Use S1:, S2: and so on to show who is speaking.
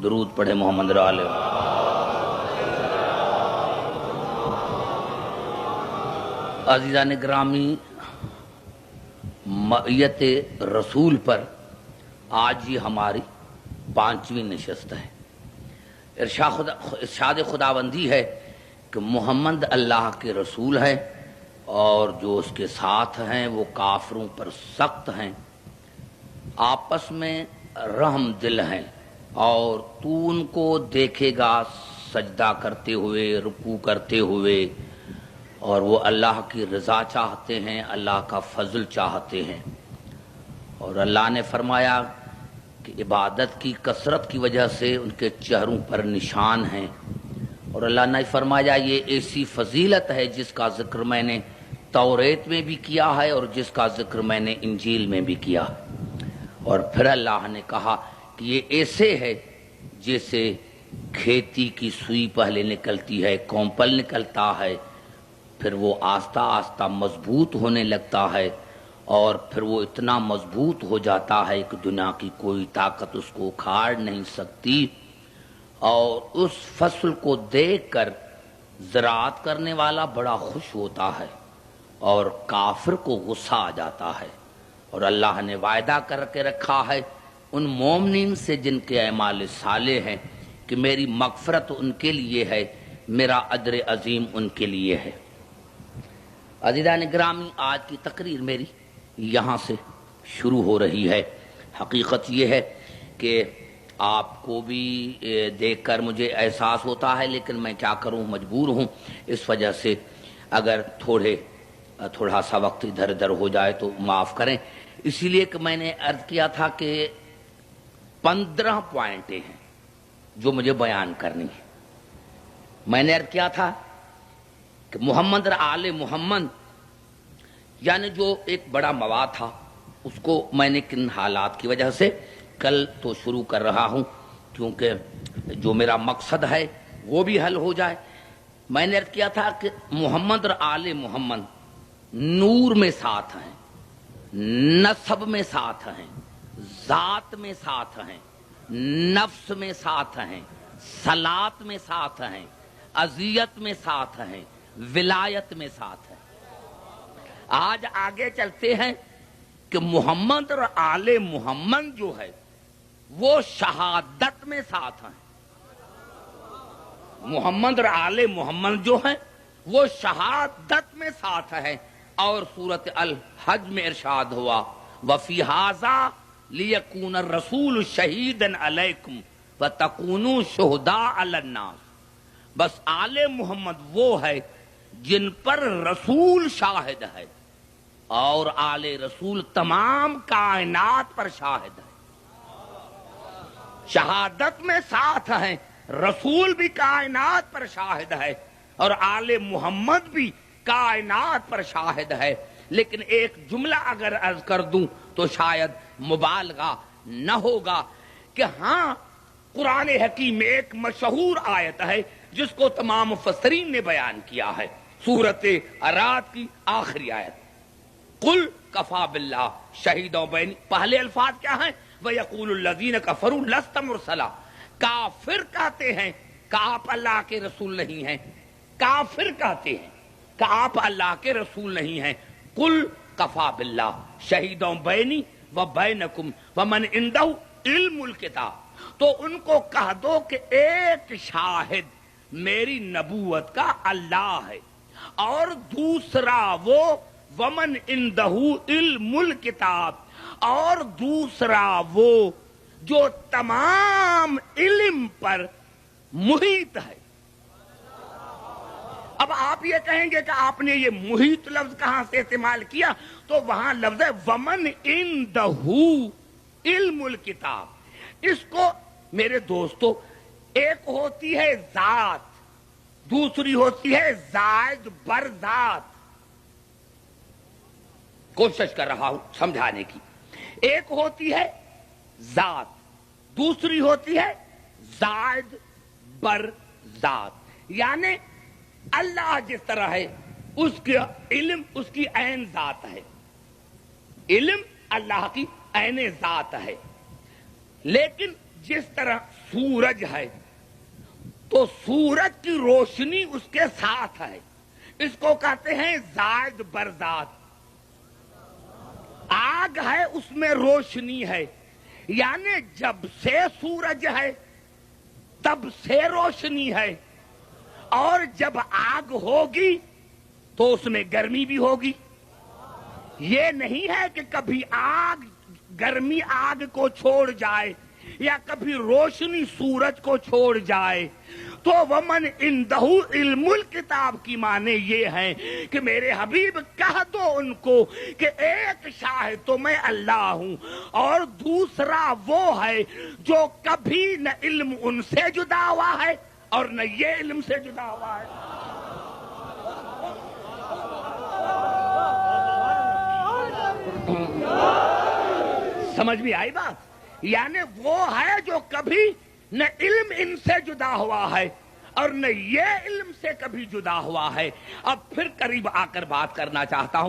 S1: درود پڑھے محمد علیہ۔ عزیزان گرامی، معیت رسول پر آج یہ ہماری 5ویں نشست ہے۔ ارشاد خداوندی ہے کہ محمد اللہ کے رسول ہے اور جو اس کے ساتھ ہیں وہ کافروں پر سخت ہیں، آپس میں رحم دل ہیں، اور تو ان کو دیکھے گا سجدہ کرتے ہوئے، رکوع کرتے ہوئے، اور وہ اللہ کی رضا چاہتے ہیں، اللہ کا فضل چاہتے ہیں۔ اور اللہ نے فرمایا کہ عبادت کی کثرت کی وجہ سے ان کے چہروں پر نشان ہیں، اور اللہ نے فرمایا یہ ایسی فضیلت ہے جس کا ذکر میں نے توریت میں بھی کیا ہے اور جس کا ذکر میں نے انجیل میں بھی کیا ہے۔ اور پھر اللہ نے کہا کہ یہ ایسے ہے جیسے کھیتی کی سوئی پہلے نکلتی ہے، کومپل نکلتا ہے، پھر وہ آہستہ آہستہ مضبوط ہونے لگتا ہے، اور پھر وہ اتنا مضبوط ہو جاتا ہے کہ دنیا کی کوئی طاقت اس کو اکھاڑ نہیں سکتی۔ اور اس فصل کو دیکھ کر زراعت کرنے والا بڑا خوش ہوتا ہے اور کافر کو غصہ آ جاتا ہے۔ اور اللہ نے وعدہ کر کے رکھا ہے ان مومنین سے جن کے اعمال صالح ہیں کہ میری مغفرت ان کے لیے ہے، میرا اجر عظیم ان کے لیے ہے۔ عزیزان گرامی، آج کی تقریر میری یہاں سے شروع ہو رہی ہے۔ حقیقت یہ ہے کہ آپ کو بھی دیکھ کر مجھے احساس ہوتا ہے، لیکن میں کیا کروں، مجبور ہوں۔ اس وجہ سے اگر تھوڑا سا وقت ادھر ادھر ہو جائے تو معاف کریں، اسی لیے کہ میں نے عرض کیا تھا کہ 15 پوائنٹیں ہیں جو مجھے بیان کرنی ہے۔ میں نے عرض کیا تھا کہ محمد اور آل محمد یعنی جو ایک بڑا مواد تھا، اس کو میں نے کن حالات کی وجہ سے کل تو شروع کر رہا ہوں، کیونکہ جو میرا مقصد ہے وہ بھی حل ہو جائے۔ میں نے عرض کیا تھا کہ محمد اور آل محمد نور میں ساتھ ہیں، نسب میں ساتھ ہیں، ذات میں ساتھ ہیں، نفس میں ساتھ ہیں، صلات میں ساتھ ہیں، عزیت میں ساتھ ہیں، ولایت میں ساتھ ہیں۔ آج آگے چلتے ہیں کہ محمد اور آل محمد جو ہے وہ شہادت میں ساتھ ہیں۔ محمد اور آل محمد جو ہیں وہ شہادت میں ساتھ ہیں، اور سورۃ الحج میں ارشاد ہوا وَفِي هَذَا لِيَكُونَ الرَّسُولُ شَهِيدًا عَلَيْكُمْ وَتَكُونُوا شُهَدَاءَ عَلَى النَّاسِ۔ بس آل محمد وہ ہے جن پر رسول شاہد ہے، اور آل رسول تمام کائنات پر شاہد ہے۔ شہادت میں ساتھ ہیں، رسول بھی کائنات پر شاہد ہے، اور آل محمد بھی کائنات پر شاہد ہے۔ لیکن ایک جملہ اگر عرض کر دوں تو شاید مبالغہ نہ ہوگا کہ ہاں، قرآن حکیم میں ایک مشہور آیت ہے جس کو تمام مفسرین نے بیان کیا ہے، سورۃ اعراف کی آخری آیت، قل کفا باللہ شہیدا بینی۔ پہلے الفاظ کیا ہیں؟ وَيَقُولُ الَّذِينَ كَفَرُوا لَسْتَ مُرْسَلًا۔ کافر کہتے ہیں کہ آپ اللہ کے رسول نہیں ہیں، کافر کہتے ہیں کہ آپ اللہ کے رسول نہیں ہیں۔ قل کفا باللہ شہیدا بینی وبینکم ومن عندہ علم الکتاب۔ تو ان کو کہہ دو کہ ایک شاہد میری نبوت کا اللہ ہے، اور دوسرا وہ ومن عندہ علم الکتاب، اور دوسرا وہ جو تمام علم پر محیط ہے۔ اب آپ یہ کہیں گے کہ آپ نے یہ محیط لفظ کہاں سے استعمال کیا؟ تو وہاں لفظ ہے ومن عندہ علم الکتاب۔ اس کو میرے دوستو، ایک ہوتی ہے ذات، دوسری ہوتی ہے زائد بر ذات۔ کوشش کر رہا ہوں سمجھانے کی۔ ایک ہوتی ہے ذات، دوسری ہوتی ہے زائد بر ذات۔ یعنی اللہ جس طرح ہے اس کا علم اس کی عین ذات ہے، علم اللہ کی عین ذات ہے، لیکن جس طرح سورج ہے تو سورج کی روشنی اس کے ساتھ ہے، اس کو کہتے ہیں زائد برزاد۔ آگ ہے اس میں روشنی ہے، یعنی جب سے سورج ہے تب سے روشنی ہے، اور جب آگ ہوگی تو اس میں گرمی بھی ہوگی۔ یہ نہیں ہے کہ کبھی آگ گرمی آگ کو چھوڑ جائے یا کبھی روشنی سورج کو چھوڑ جائے۔ تو ومن عندہ علم الکتاب کی معنی یہ ہے کہ میرے حبیب کہہ دو ان کو کہ ایک شاہد تو میں اللہ ہوں، اور دوسرا وہ ہے جو کبھی نہ علم ان سے جدا ہوا ہے اور نہ یہ علم سے جدا ہوا ہے۔ سمجھ میں آئی بات؟ یعنی وہ ہے جو کبھی نہ علم ان سے جدا ہوا ہے اور نہ یہ علم سے کبھی جدا ہوا ہے۔ اب پھر قریب آ کر بات کرنا چاہتا ہوں۔